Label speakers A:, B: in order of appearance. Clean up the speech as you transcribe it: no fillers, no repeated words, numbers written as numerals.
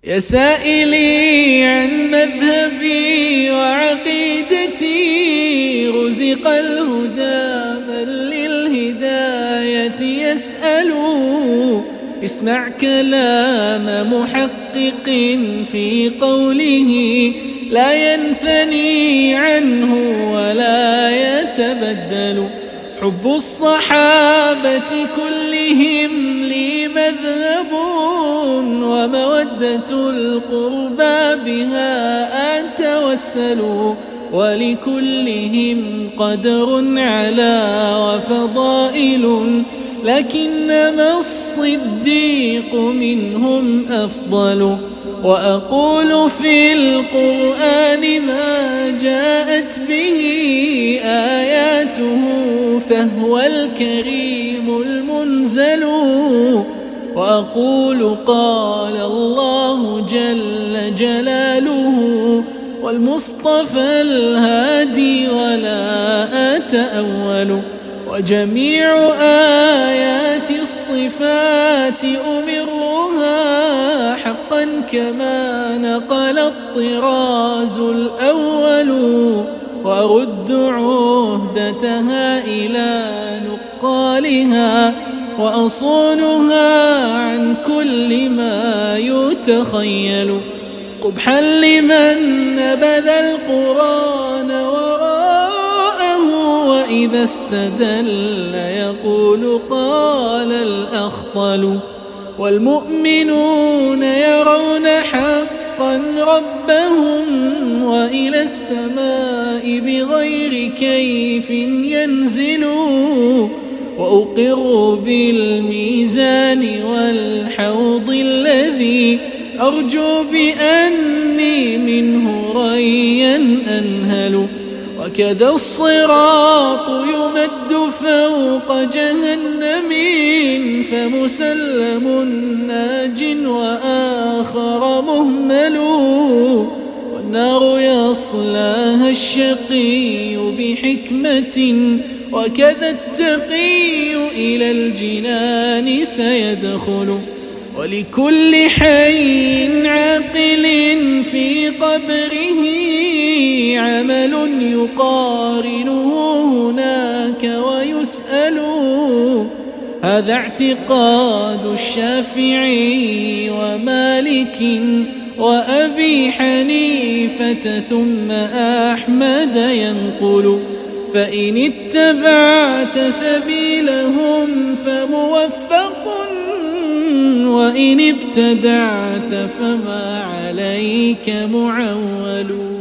A: يا سائلي عن مذهبي وعقيدتي، رزق الهدى من للهداية يسأل. اسمع كلام محقق في قوله، لا ينثني عنه ولا يتبدل. حب الصحابة كلهم لي مذهب، ومودة القربى بها أتوسل. ولكلهم قدر على وفضائل، لكنما الصديق منهم أفضل. وأقول في القرآن ما جاءت به آياته، فهو الكريم المنزل. وأقول قال الله جل جلاله، والمصطفى الهادي ولا أتأول. وجميع آيات الصفات أمرها حقا كما نقل الطراز الأول. وأرد عهدتها إلى نقالها، وأصونها عن كل ما يتخيل. قبحا لمن نبذ القرآن وراءه، وإذا استدل يقول قال الأخطل. والمؤمنون يرون حقا ربهم، وإلى السماء بغير كيف ينزلوا. وأقر بالميزان والحوض الذي أرجو بأني منه ريا أنهل. وكذا الصراط يمد فوق جهنم، فمسلم ناج وآخر مهمل. والنار يصلاها الشقي بحكمة، وكذا التقي إلى الجنان سيدخل. ولكل حي عاقل في قبره عمل يقارنه هناك ويسأل. هذا اعتقاد الشافعي ومالك وأبي حنيفة، ثم أحمد ينقل. فإن اتبعت سبيلهم فموفق، وإن ابتدعت فما عليك معول.